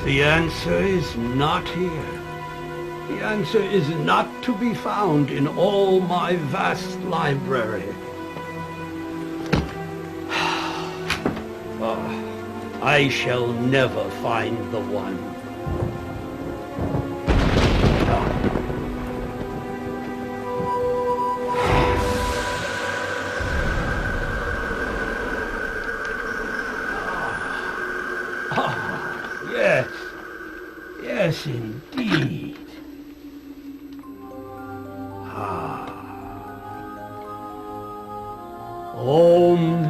The answer is not here. The answer is not to be found in all my vast library. I shall never find the one. Yes. Yes, indeed. Om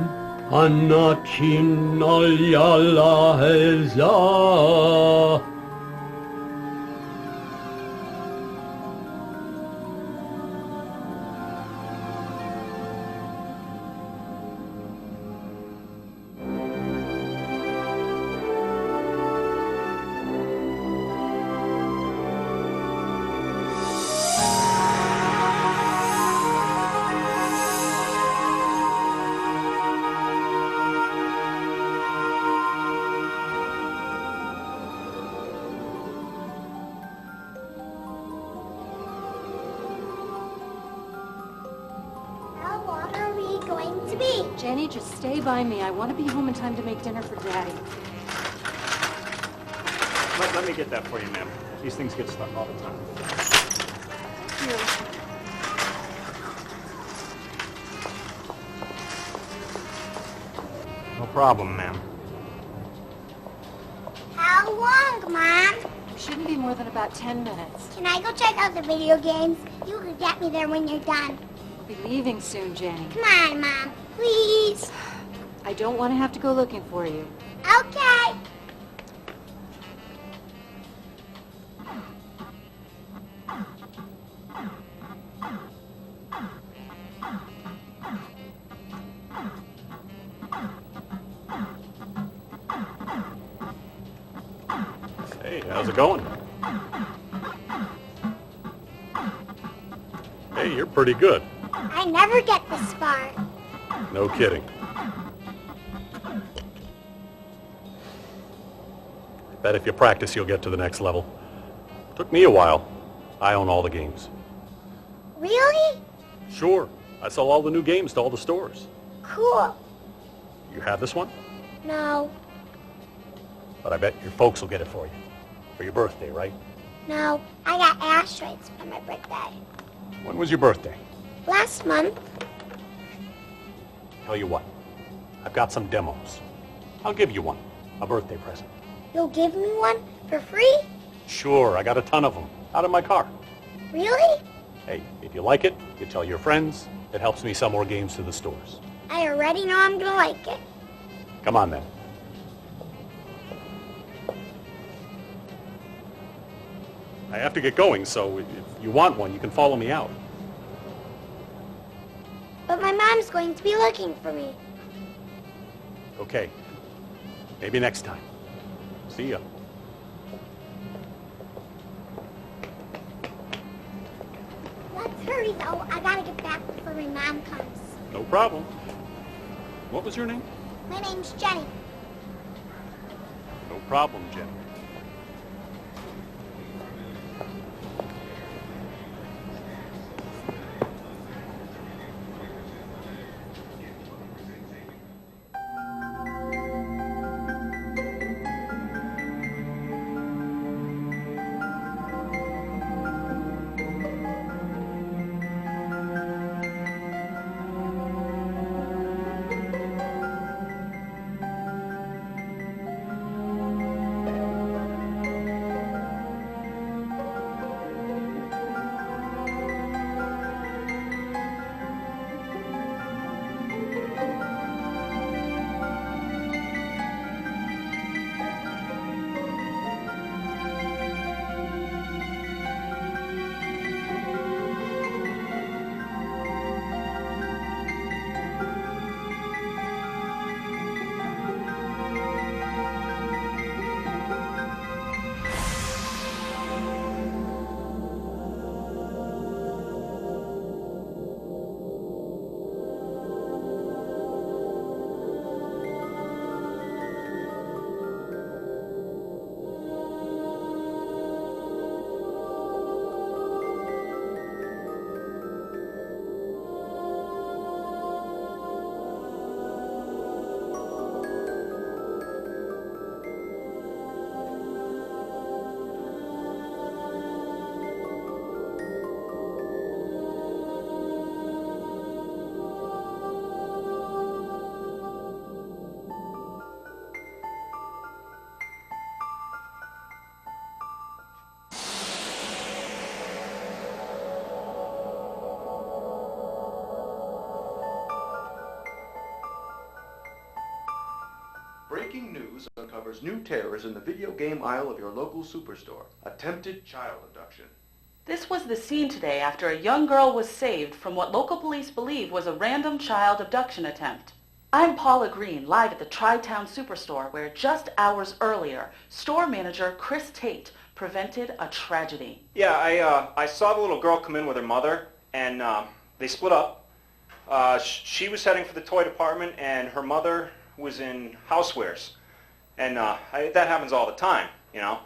Anachinayalaheza. Jenny, just stay by me. I want to be home in time to make dinner for Daddy. Let me get that for you, ma'am. These things get stuck all the time. Here. No problem, ma'am. How long, Mom? Shouldn't be more than about 10 minutes. Can I go check out the video games? You can get me there when you're done. We'll be leaving soon, Jenny. Come on, Mom. Please. I don't want to have to go looking for you. Okay. Hey, how's it going? Hey, you're pretty good. I never get this far. No kidding. I bet if you practice, you'll get to the next level. Took me a while. I own all the games. Really? Sure. I sell all the new games to all the stores. Cool. You have this one? No. But I bet your folks will get it for you. For your birthday, right? No. I got asteroids for my birthday. When was your birthday? Last month. Tell you what. I've got some demos. I'll give you one. A birthday present. You'll give me one for free? Sure, I got a ton of them. Out of my car. Really? Hey, if you like it, you tell your friends. It helps me sell more games to the stores. I already know I'm gonna like it. Come on, then. I have to get going, so if you want one, you can follow me out. But my mom's going to be looking for me. Okay. Maybe next time. See ya. Let's hurry, though. I gotta get back before my mom comes. No problem. What was your name? My name's Jenny. No problem, Jenny. breaking news uncovers new terrors in the video game aisle of your local superstore. Attempted child abduction. This was the scene today after a young girl was saved from what local police believe was a random child abduction attempt. I'm Paula Green, live at the Tri-Town Superstore, where just hours earlier, store manager Chris Tate prevented a tragedy. Yeah, I saw the little girl come in with her mother, and they split up. She was heading for the toy department, and her mother was in housewares. And that happens all the time, you know.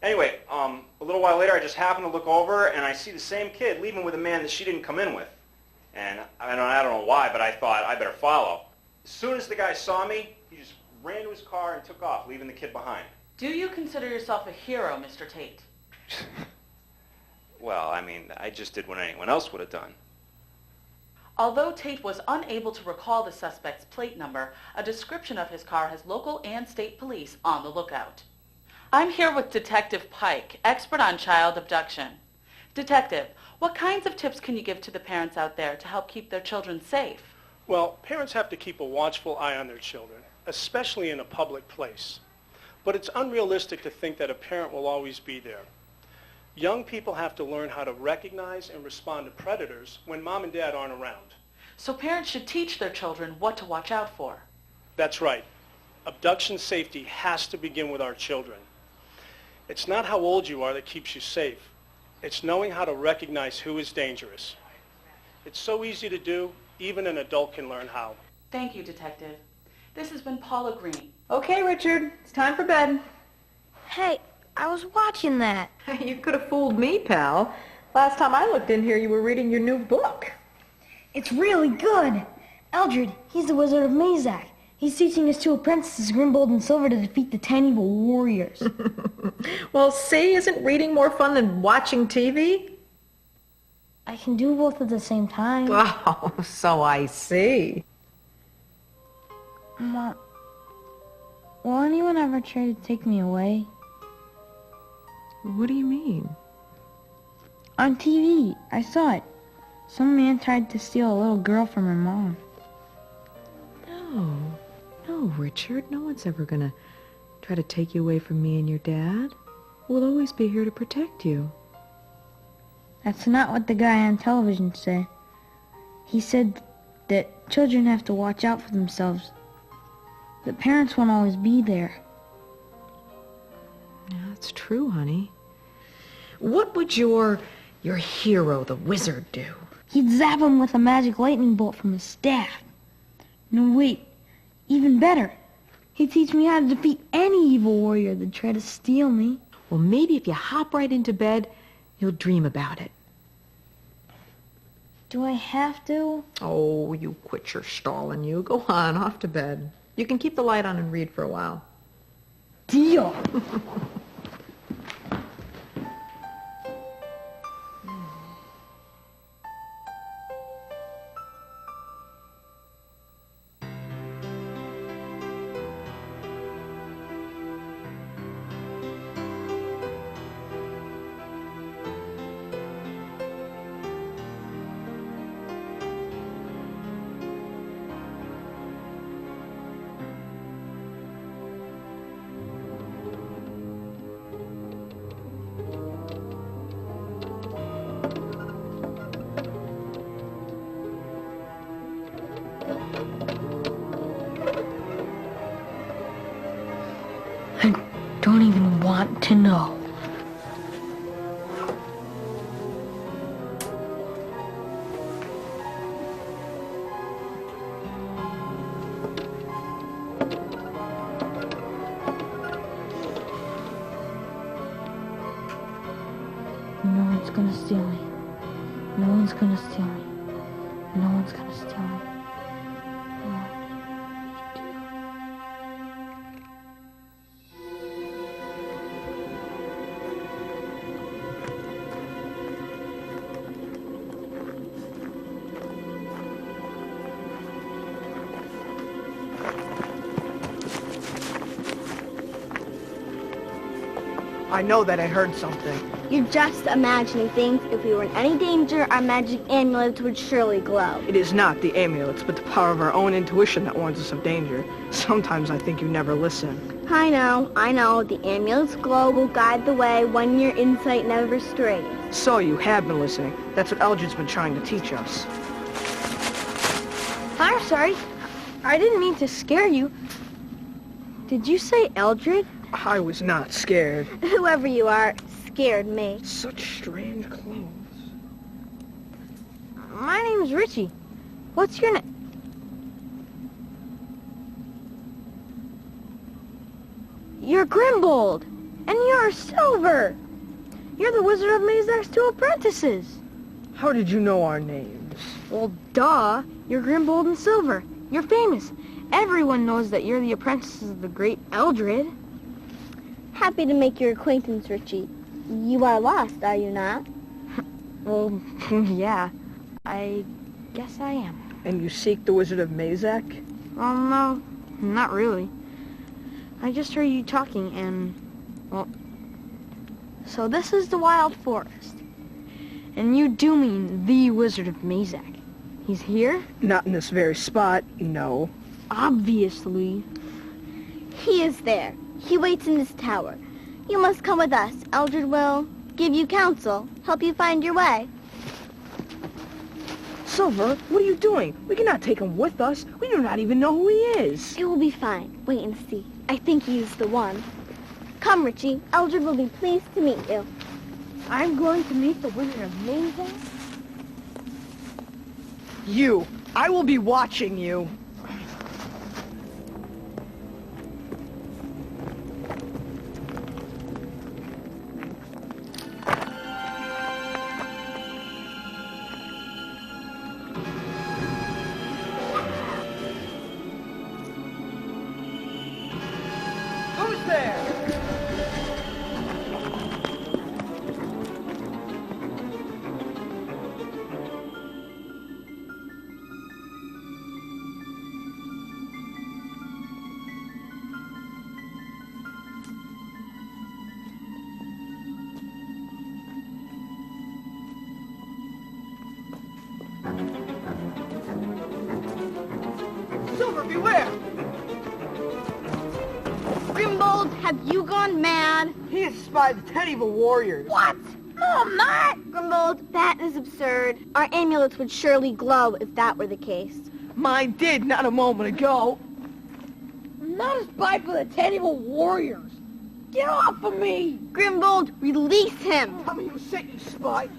Anyway, a little while later, I just happened to look over, and I see the same kid leaving with a man that she didn't come in with. And I don't know why, but I thought I better follow. As soon as the guy saw me, he just ran to his car and took off, leaving the kid behind. Do you consider yourself a hero, Mr. Tate? Well, I mean, I just did what anyone else would have done. Although Tate was unable to recall the suspect's plate number, a description of his car has local and state police on the lookout. I'm here with Detective Pike, expert on child abduction. Detective, what kinds of tips can you give to the parents out there to help keep their children safe? Well, parents have to keep a watchful eye on their children, especially in a public place. But it's unrealistic to think that a parent will always be there. Young people have to learn how to recognize and respond to predators when mom and dad aren't around. So parents should teach their children what to watch out for. That's right. Abduction safety has to begin with our children. It's not how old you are that keeps you safe. It's knowing how to recognize who is dangerous. It's so easy to do, even an adult can learn how. Thank you, Detective. This has been Paula Green. Okay, Richard, it's time for bed. Hey, I was watching that. You could have fooled me, pal. Last time I looked in here, you were reading your new book. It's really good. Eldred, he's the Wizard of Mazak. He's teaching his two apprentices, Grimbold and Silver, to defeat the 10 evil warriors. Well, see, isn't reading more fun than watching TV? I can do both at the same time. Oh, so I see. Mom, will anyone ever try to take me away? What do you mean? On TV, I saw it. Some man tried to steal a little girl from her mom. No, Richard. No one's ever gonna try to take you away from me and your dad. We'll always be here to protect you. That's not what the guy on television said. He said that children have to watch out for themselves. The parents won't always be there. Yeah, that's true, honey. What would your hero, the wizard, do? He'd zap him with a magic lightning bolt from his staff. No, wait. Even better. He'd teach me how to defeat any evil warrior that'd try to steal me. Well, maybe if you hop right into bed, you'll dream about it. Do I have to? Oh, you quit your stalling, you. Go on, off to bed. You can keep the light on and read for a while. Deal! I don't even want to know. No one's gonna steal me. No one's gonna steal me. No one's gonna steal me. I know that I heard something. You're just imagining things. If we were in any danger, our magic amulets would surely glow. It is not the amulets, but the power of our own intuition that warns us of danger. Sometimes I think you never listen. I know. The amulet's glow will guide the way when your insight never strays. So you have been listening. That's what Eldred's been trying to teach us. I'm sorry. I didn't mean to scare you. Did you say Eldred? I was not scared. Whoever you are, scared me. Such strange clothes. My name's Richie. What's your name? You're Grimbold. And you're Silver. You're the Wizard of Mazak's two apprentices. How did you know our names? Well, duh. You're Grimbold and Silver. You're famous. Everyone knows that you're the apprentices of the great Eldred. Happy to make your acquaintance, Richie. You are lost, are you not? Well, yeah. I guess I am. And you seek the Wizard of Mazak? No, not really. I just heard you talking and, well, so this is the Wild Forest. And you do mean the Wizard of Mazak. He's here? Not in this very spot, no. Obviously. He is there. He waits in this tower. You must come with us. Eldred will give you counsel, help you find your way. Silver, what are you doing? We cannot take him with us. We do not even know who he is. It will be fine. Wait and see. I think he's the one. Come, Richie. Eldred will be pleased to meet you. I'm going to meet the Wizard of Mazak? You. I will be watching you. Who's there? Silver, beware! Grimbold, have you gone mad? He has spied the 10 evil warriors. What? No, I'm not. Grimbold, that is absurd. Our amulets would surely glow if that were the case. Mine did not a moment ago. I'm not a spy for the 10 evil warriors. Get off of me! Grimbold, release him. Tell me who sent you, spy.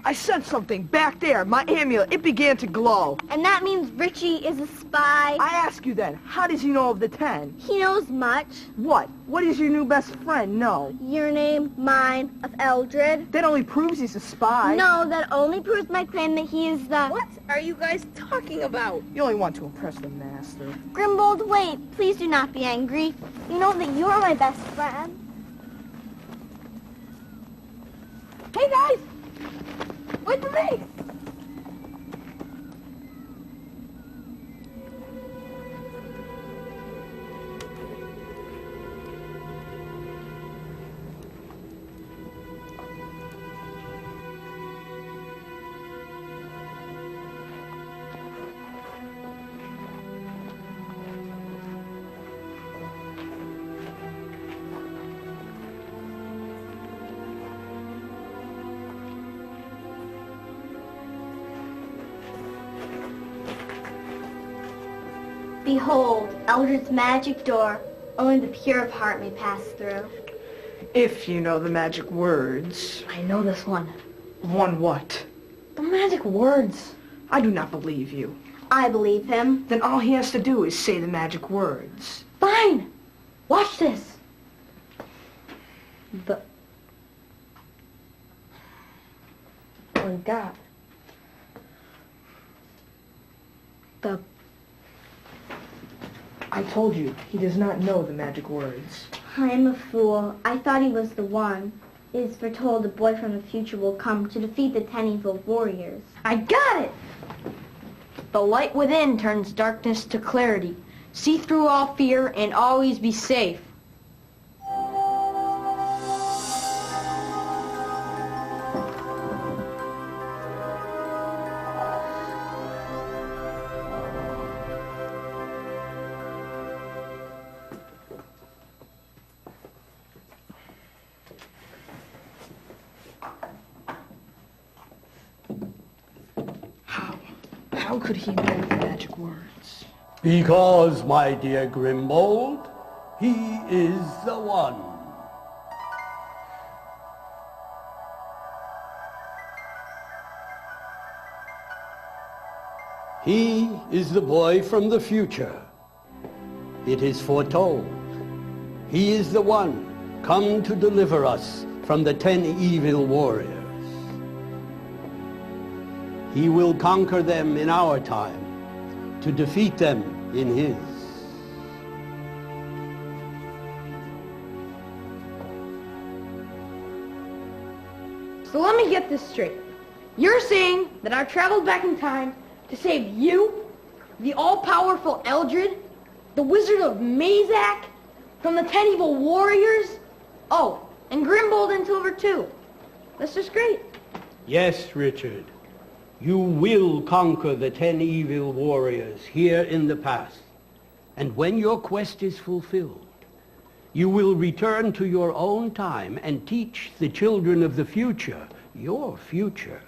I sensed something back there. My amulet, it began to glow. And that means Richie is a spy. I ask you then, how does he know of the 10? He knows much. What? What does your new best friend know? Your name, mine, of Eldred. That only proves he's a spy. No, that only proves my claim that he is the... What are you guys talking about? You only want to impress the master. Grimbold, wait. Please do not be angry. You know that you are my best friend. Hey guys! Wait for me! Behold, Eldred's magic door. Only the pure of heart may pass through. If you know the magic words. I know this one. One what? The magic words. I do not believe you. I believe him. Then all he has to do is say the magic words. Fine! Watch this! Oh God. I told you, he does not know the magic words. I am a fool. I thought he was the one. It is foretold a boy from the future will come to defeat the 10 evil warriors. I got it! The light within turns darkness to clarity. See through all fear and always be safe. How could he know the magic words? Because, my dear Grimbold, he is the one. He is the boy from the future. It is foretold. He is the one come to deliver us from the 10 evil warriors. He will conquer them in our time, to defeat them in his. So let me get this straight. You're saying that I've traveled back in time to save you, the all-powerful Eldred, the Wizard of Mazak, from the 10 evil warriors? Oh, and Grimbold and Silver too. That's just great. Yes, Richard. You will conquer the 10 evil warriors here in the past. And when your quest is fulfilled, you will return to your own time and teach the children of the future, your future,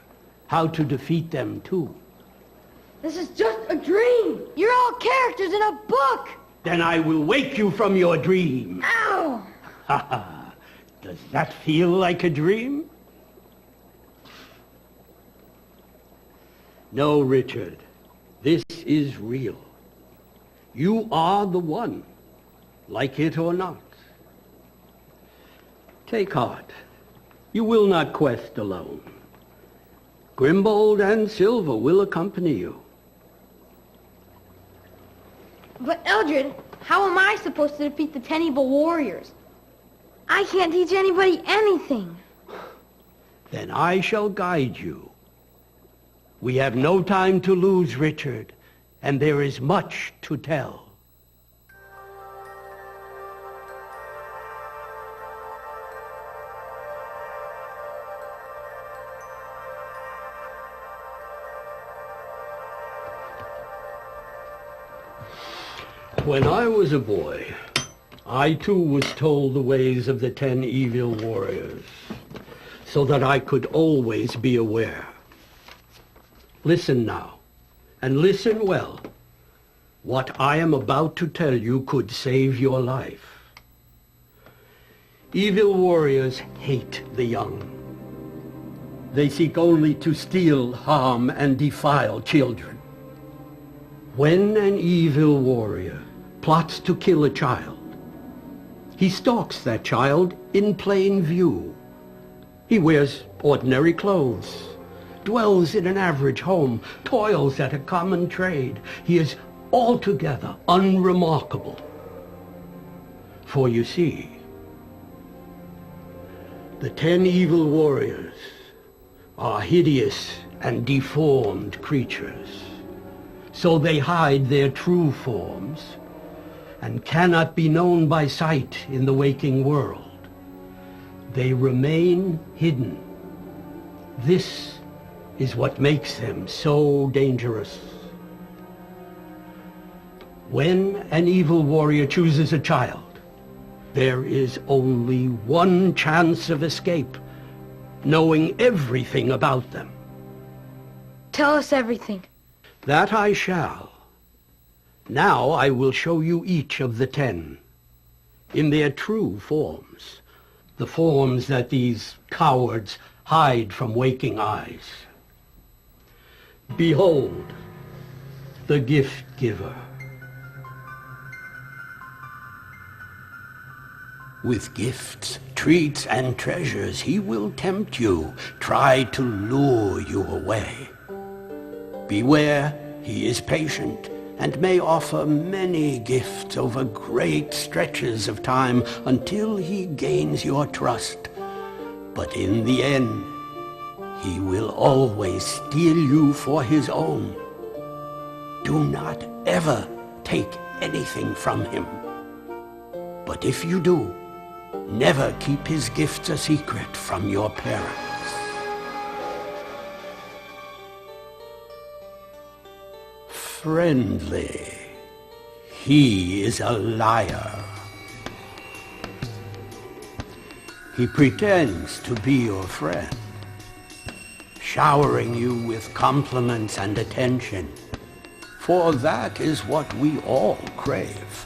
how to defeat them too. This is just a dream. You're all characters in a book. Then I will wake you from your dream. Ow! Ha ha. Does that feel like a dream? No, Richard. This is real. You are the one, like it or not. Take heart. You will not quest alone. Grimbold and Silver will accompany you. But Eldred, how am I supposed to defeat the 10 evil warriors? I can't teach anybody anything. Then I shall guide you. We have no time to lose, Richard, and there is much to tell. When I was a boy, I too was told the ways of the 10 evil warriors, so that I could always be aware. Listen now, and listen well. What I am about to tell you could save your life. Evil warriors hate the young. They seek only to steal, harm, and defile children. When an evil warrior plots to kill a child, he stalks that child in plain view. He wears ordinary clothes, dwells in an average home, toils at a common trade. He is altogether unremarkable. For you see, the 10 evil warriors are hideous and deformed creatures. So they hide their true forms and cannot be known by sight in the waking world. They remain hidden. This is what makes them so dangerous. When an evil warrior chooses a child, there is only one chance of escape, knowing everything about them. Tell us everything. That I shall. Now I will show you each of the 10, in their true forms, the forms that these cowards hide from waking eyes. Behold, the gift giver. With gifts, treats, and treasures, he will tempt you, try to lure you away. Beware, he is patient, and may offer many gifts over great stretches of time until he gains your trust. But in the end, he will always steal you for his own. Do not ever take anything from him. But if you do, never keep his gifts a secret from your parents. Friendly. He is a liar. He pretends to be your friend, showering you with compliments and attention, for that is what we all crave.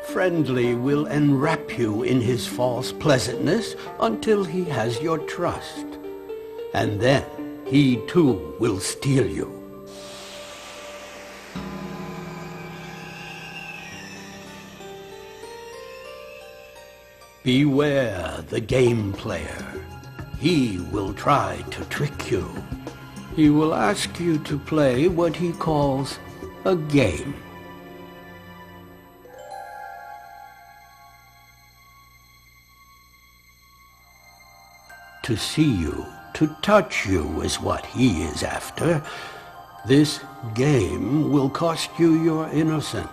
Friendly will enwrap you in his false pleasantness until he has your trust. And then he too will steal you. Beware the game player. He will try to trick you. He will ask you to play what he calls a game. To see you, to touch you is what he is after. This game will cost you your innocence.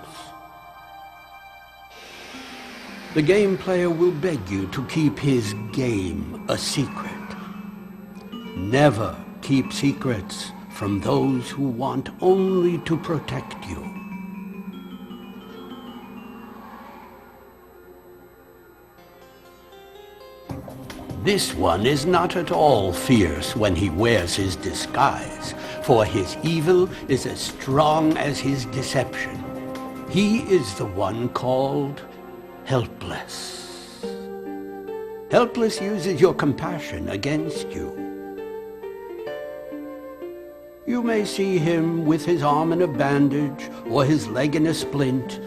The game player will beg you to keep his game a secret. Never keep secrets from those who want only to protect you. This one is not at all fierce when he wears his disguise, for his evil is as strong as his deception. He is the one called Helpless. Helpless uses your compassion against you. You may see him with his arm in a bandage or his leg in a splint,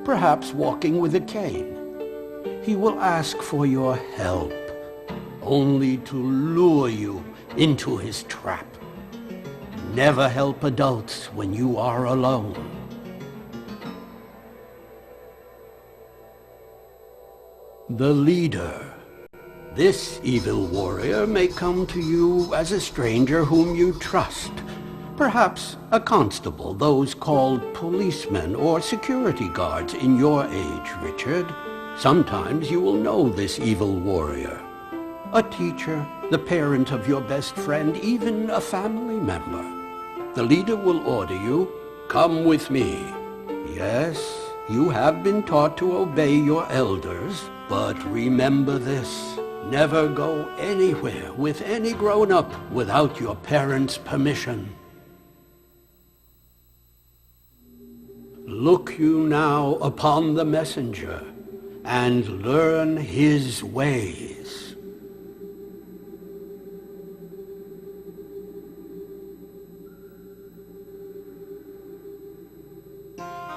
perhaps walking with a cane. He will ask for your help, only to lure you into his trap. Never help adults when you are alone. The leader. This evil warrior may come to you as a stranger whom you trust. Perhaps a constable, those called policemen or security guards in your age, Richard. Sometimes you will know this evil warrior. A teacher, the parent of your best friend, even a family member. The leader will order you, "Come with me." Yes, you have been taught to obey your elders, but remember this. Never go anywhere with any grown-up without your parents' permission. Look you now upon the messenger and learn his ways.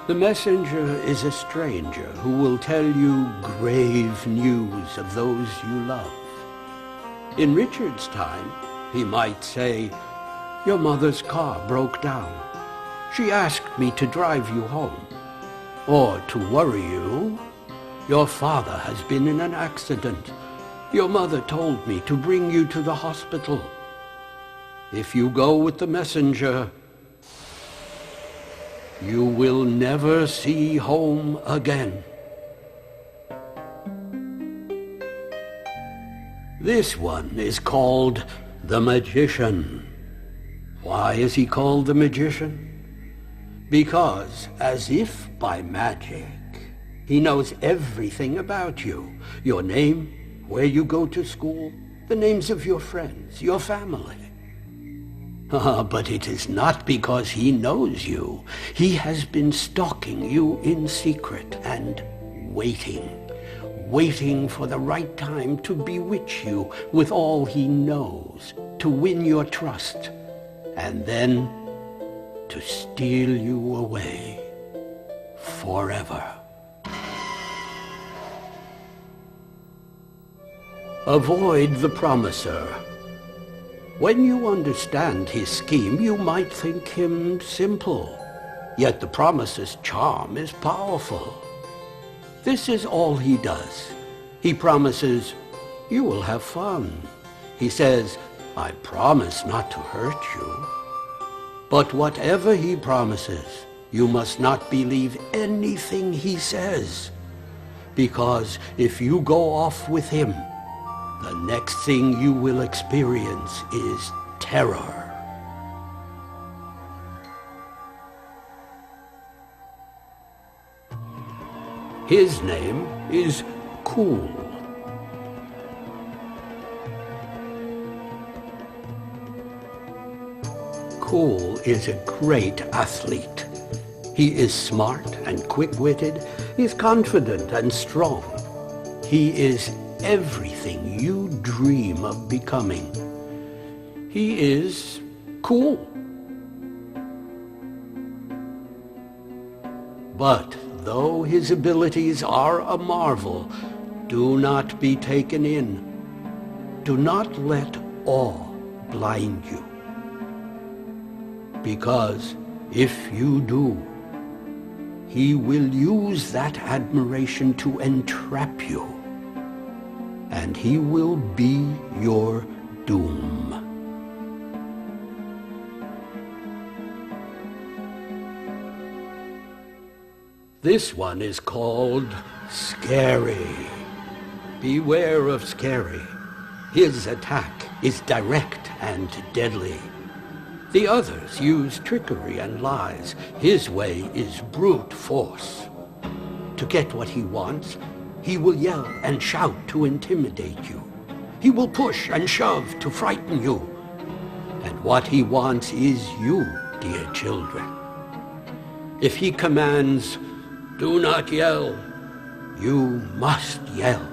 The messenger is a stranger who will tell you grave news of those you love. In Richard's time, he might say, "Your mother's car broke down. She asked me to drive you home." Or to worry you, "Your father has been in an accident. Your mother told me to bring you to the hospital." If you go with the messenger, you will never see home again. This one is called the Magician. Why is he called the Magician? Because, as if by magic, he knows everything about you. Your name, where you go to school, the names of your friends, your family. But it is not because he knows you. He has been stalking you in secret and waiting for the right time to bewitch you with all he knows, to win your trust, and then to steal you away forever. Avoid the promiser. When you understand his scheme, you might think him simple. Yet the promiser's charm is powerful. This is all he does. He promises, you will have fun. He says, I promise not to hurt you. But whatever he promises, you must not believe anything he says. Because if you go off with him, the next thing you will experience is terror. His name is Cool. Cool is a great athlete. He is smart and quick-witted. He's confident and strong. He is everything you dream of becoming. He is cool. But though his abilities are a marvel, do not be taken in. Do not let awe blind you. Because if you do, he will use that admiration to entrap you, and he will be your doom. This one is called Scary. Beware of Scary. His attack is direct and deadly. The others use trickery and lies. His way is brute force. To get what he wants, he will yell and shout to intimidate you. He will push and shove to frighten you. And what he wants is you, dear children. If he commands, do not yell, you must yell.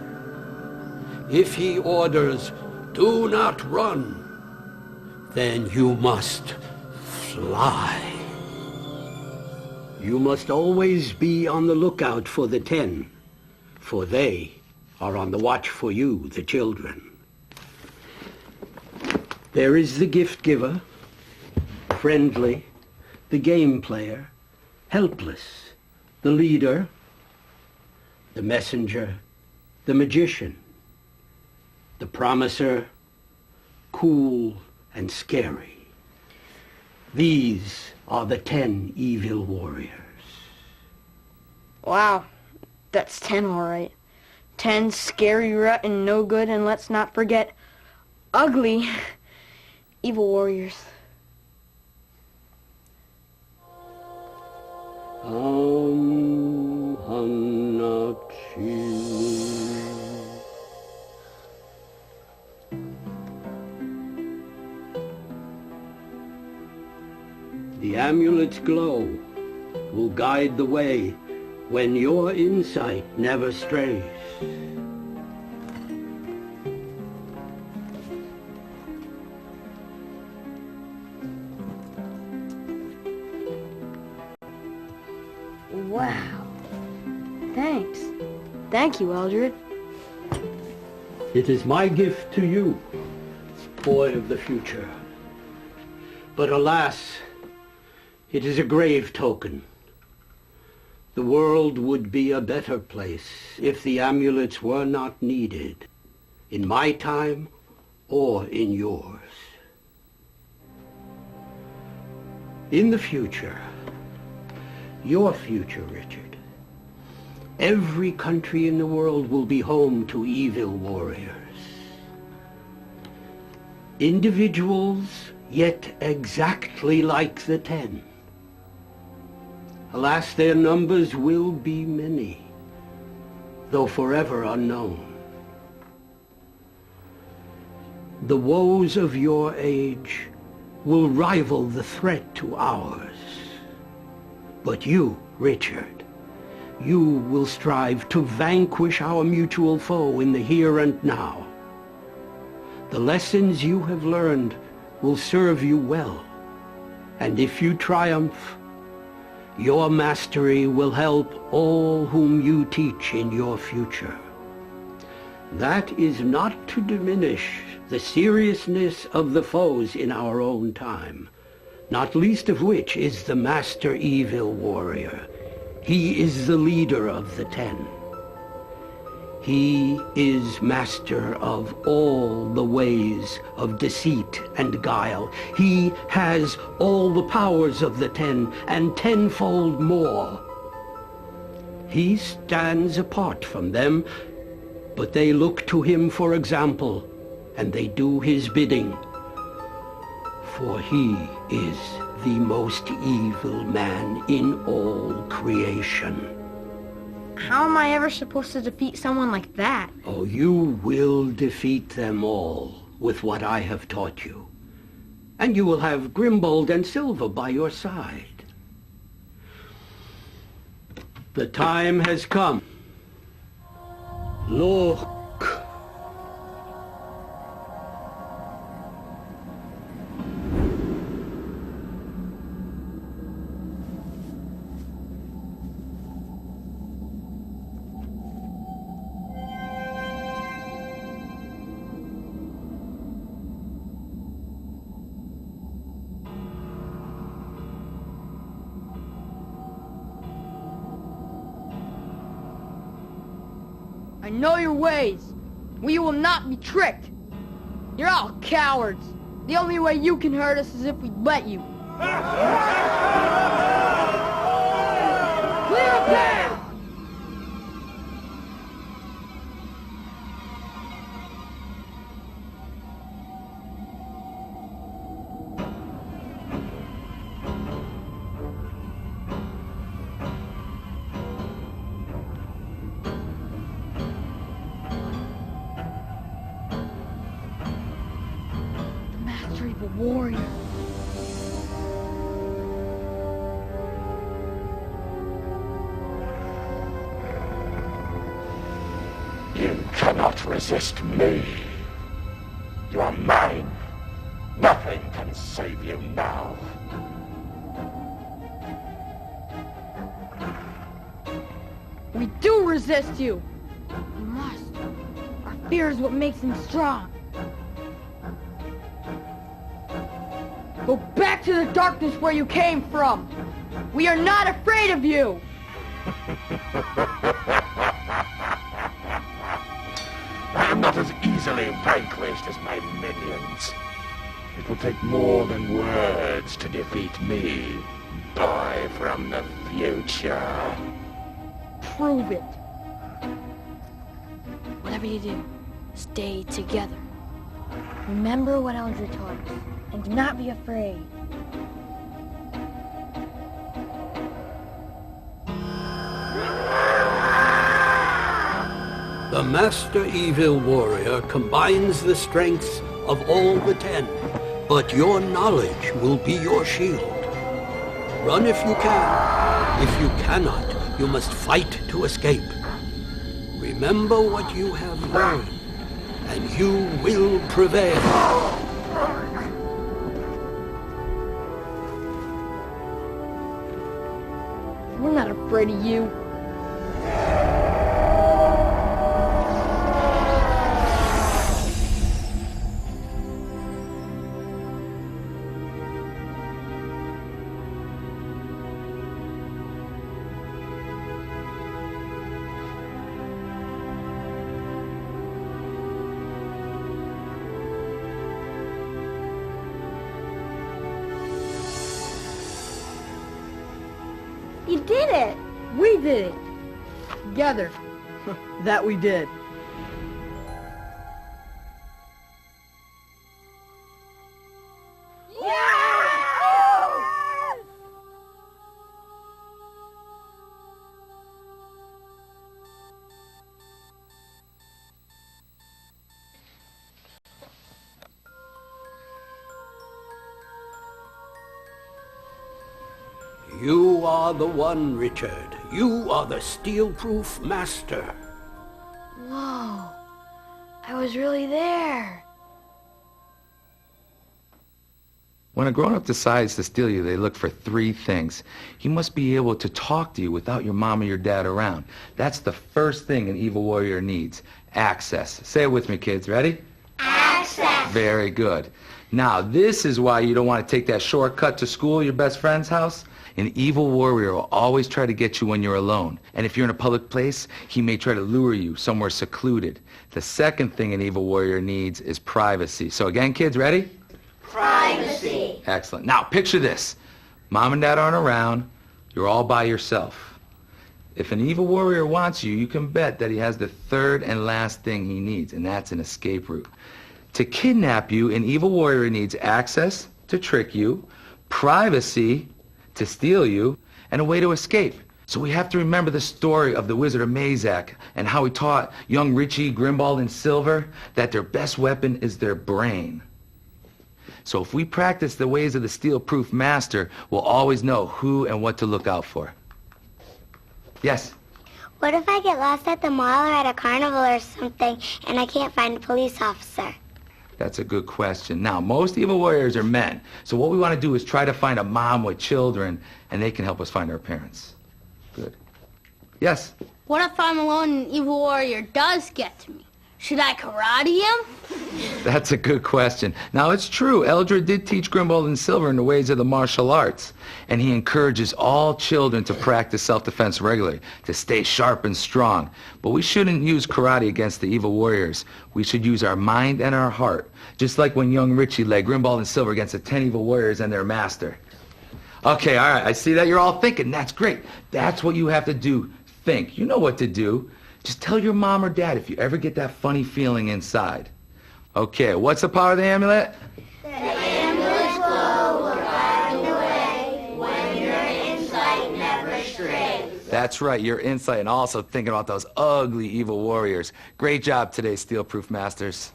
If he orders, do not run, then you must fly. You must always be on the lookout for the 10, for they are on the watch for you, the children. There is the gift giver, friendly, the game player, helpless, the leader, the messenger, the magician, the promiser, cool and scary. These are the 10 evil warriors. Wow, that's 10 all right. 10 scary, rotten, no good, and let's not forget, ugly evil warriors. The amulet's glow will guide the way when your insight never strays. Wow. Thanks. Thank you, Eldred. It is my gift to you, boy of the future. But alas, it is a grave token. The world would be a better place if the amulets were not needed, in my time or in yours. In the future, your future, Richard, every country in the world will be home to evil warriors. Individuals, yet exactly like the 10. Alas, their numbers will be many, though forever unknown. The woes of your age will rival the threat to ours. But you, Richard, you will strive to vanquish our mutual foe in the here and now. The lessons you have learned will serve you well, And if you triumph, your mastery will help all whom you teach in your future. That is not to diminish the seriousness of the foes in our own time, not least of which is the Master Evil Warrior. He is the leader of the 10. He is master of all the ways of deceit and guile. He has all the powers of the 10 and tenfold more. He stands apart from them, but they look to him for example, and they do his bidding. For he is the most evil man in all creation. How am I ever supposed to defeat someone like that? Oh, you will defeat them all with what I have taught you. And you will have Grimbold and Silva by your side. The time has come. Look. I know your ways. We will not be tricked. You're all cowards. The only way you can hurt us is if we let you. Clear a path! The warrior. You cannot resist me. You are mine. Nothing can save you now. We do resist you. We must. Our fear is what makes him strong. Go back to the darkness where you came from. We are not afraid of you. I am not as easily vanquished as my minions. It will take more than words to defeat me, boy from the future. Prove it. Whatever you do, stay together. Remember what Eldred taught us, and do not be afraid. The Master Evil Warrior combines the strengths of all the 10, but your knowledge will be your shield. Run if you can. If you cannot, you must fight to escape. Remember what you have learned, and you will prevail. We're not afraid of you. You did it! We did it. Together. That we did. You are the one, Richard. You are the steel-proof master. Whoa. I was really there. When a grown-up decides to steal you, they look for three things. He must be able to talk to you without your mom or your dad around. That's the first thing an evil warrior needs. Access. Say it with me, kids. Ready? Access. Very good. Now, this is why you don't want to take that shortcut to school, your best friend's house. An evil warrior will always try to get you when you're alone. And if you're in a public place, he may try to lure you somewhere secluded. The second thing an evil warrior needs is privacy. So again, kids, ready? Privacy. Excellent. Now, picture this. Mom and dad aren't around. You're all by yourself. If an evil warrior wants you, you can bet that he has the third and last thing he needs, and that's an escape route. To kidnap you, an evil warrior needs access to trick you, privacy to steal you, and a way to escape. So we have to remember the story of the Wizard of Mazak and how he taught young Richie, Grimbald, and Silver that their best weapon is their brain. So if we practice the ways of the steel-proof master, we'll always know who and what to look out for. Yes? What if I get lost at the mall or at a carnival or something and I can't find a police officer? That's a good question. Now, most evil warriors are men. So what we want to do is try to find a mom with children, and they can help us find our parents. Good. Yes? What if I'm alone and an evil warrior does get to me? Should I karate him? That's a good question. Now, it's true. Eldred did teach Grimbald and Silver in the ways of the martial arts. And he encourages all children to practice self-defense regularly, to stay sharp and strong. But we shouldn't use karate against the evil warriors. We should use our mind and our heart, just like when young Richie led Grimbald and Silver against the 10 evil warriors and their master. Okay, all right. I see that you're all thinking. That's great. That's what you have to do. Think. You know what to do. Just tell your mom or dad if you ever get that funny feeling inside. Okay, what's the power of the amulet? The amulet's glow will guide the way when your insight never strays. That's right, your insight, and also thinking about those ugly evil warriors. Great job today, Steel-Proof Masters.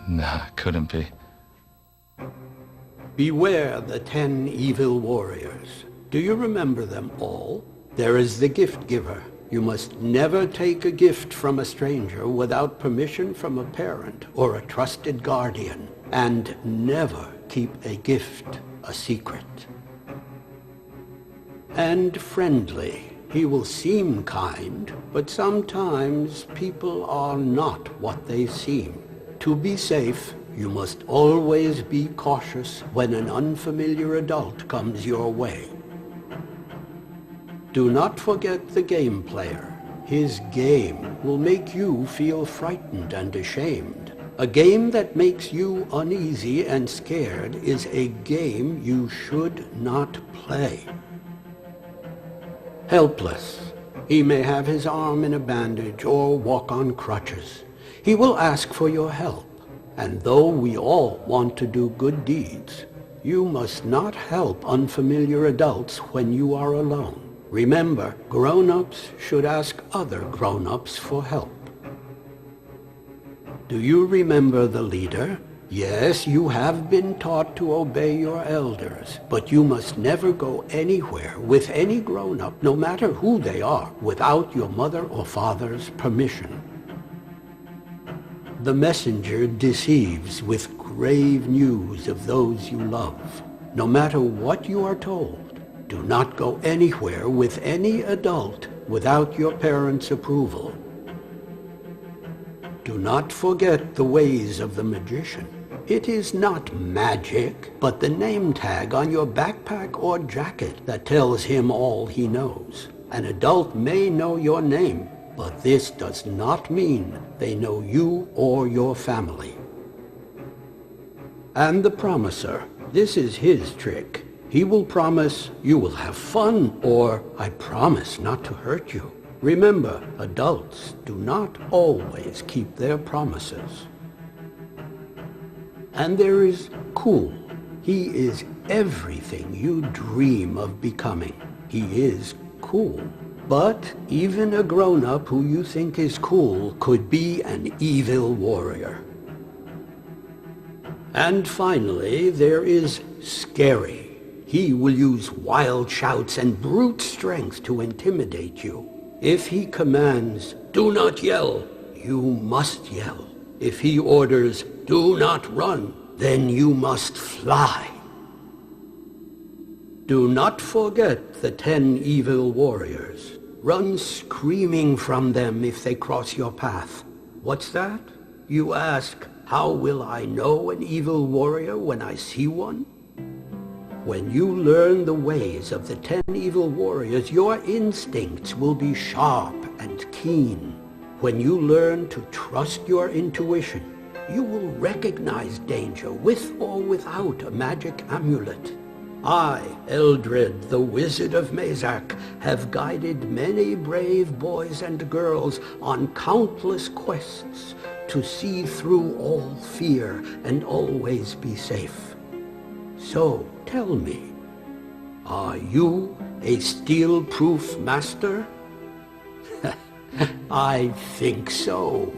Nah, couldn't be. Beware the 10 evil warriors. Do you remember them all? There is the gift giver. You must never take a gift from a stranger without permission from a parent or a trusted guardian. And never keep a gift a secret. And friendly. He will seem kind, but sometimes people are not what they seem. To be safe, you must always be cautious when an unfamiliar adult comes your way. Do not forget the game player. His game will make you feel frightened and ashamed. A game that makes you uneasy and scared is a game you should not play. Helpless. He may have his arm in a bandage or walk on crutches. He will ask for your help, and though we all want to do good deeds, you must not help unfamiliar adults when you are alone. Remember, grown-ups should ask other grown-ups for help. Do you remember the leader? Yes, you have been taught to obey your elders, but you must never go anywhere with any grown-up, no matter who they are, without your mother or father's permission. The messenger deceives with grave news of those you love. No matter what you are told, do not go anywhere with any adult without your parents' approval. Do not forget the ways of the magician. It is not magic, but the name tag on your backpack or jacket that tells him all he knows. An adult may know your name, but this does not mean they know you or your family. And the promiser, this is his trick. He will promise you will have fun, or I promise not to hurt you. Remember, adults do not always keep their promises. And there is Cool. He is everything you dream of becoming. He is cool. But even a grown-up who you think is cool could be an evil warrior. And finally, there is Scary. He will use wild shouts and brute strength to intimidate you. If he commands, "Do not yell," you must yell. If he orders, "Do not run," then you must fly. Do not forget the 10 evil warriors. Run screaming from them if they cross your path. What's that? You ask, how will I know an evil warrior when I see one? When you learn the ways of the 10 evil warriors, your instincts will be sharp and keen. When you learn to trust your intuition, you will recognize danger with or without a magic amulet. I, Eldred, the Wizard of Mazak, have guided many brave boys and girls on countless quests to see through all fear and always be safe. So, tell me, are you a steel-proof master? I think so.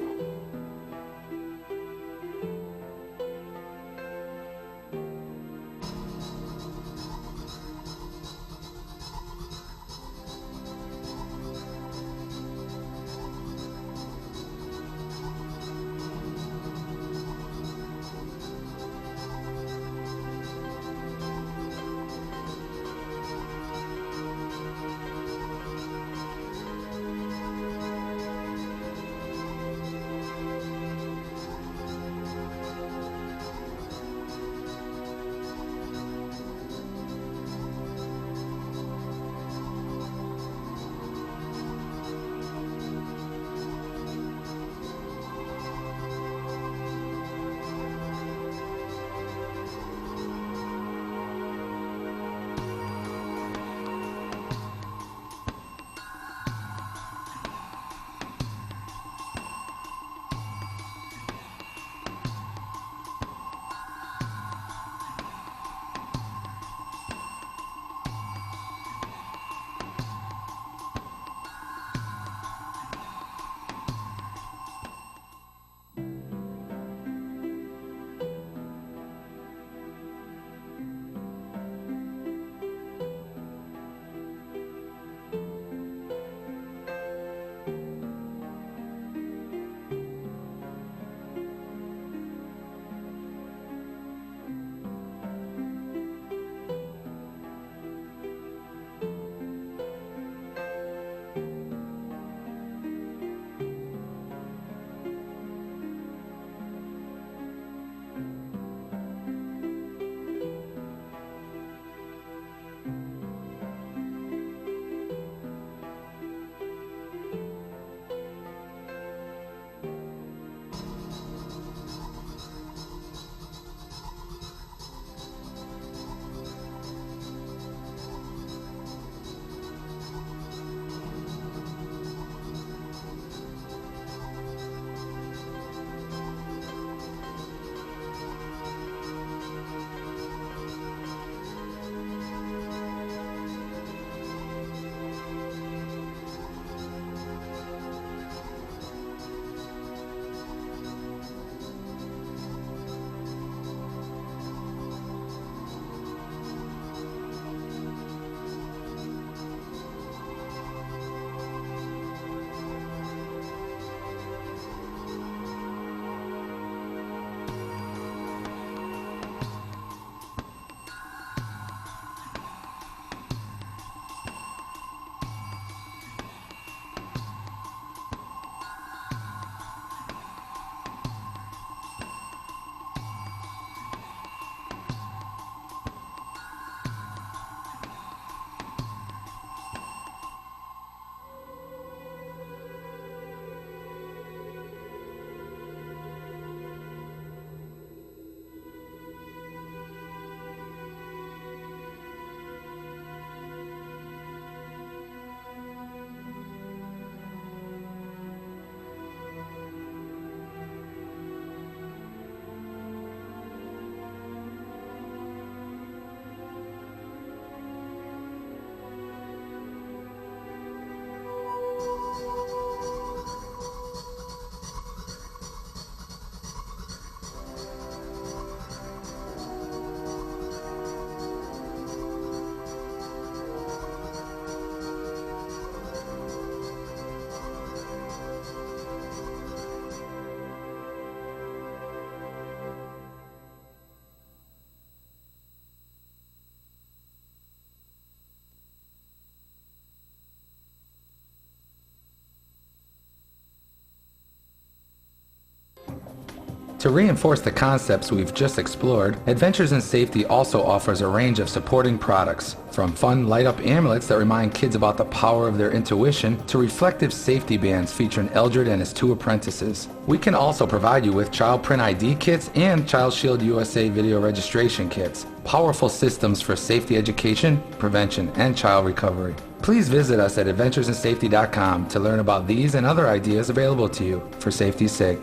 To reinforce the concepts we've just explored, Adventures in Safety also offers a range of supporting products, from fun light-up amulets that remind kids about the power of their intuition to reflective safety bands featuring Eldred and his 2 apprentices. We can also provide you with child print ID kits and Child Shield USA video registration kits, powerful systems for safety education, prevention, and child recovery. Please visit us at adventuresinsafety.com to learn about these and other ideas available to you for safety's sake.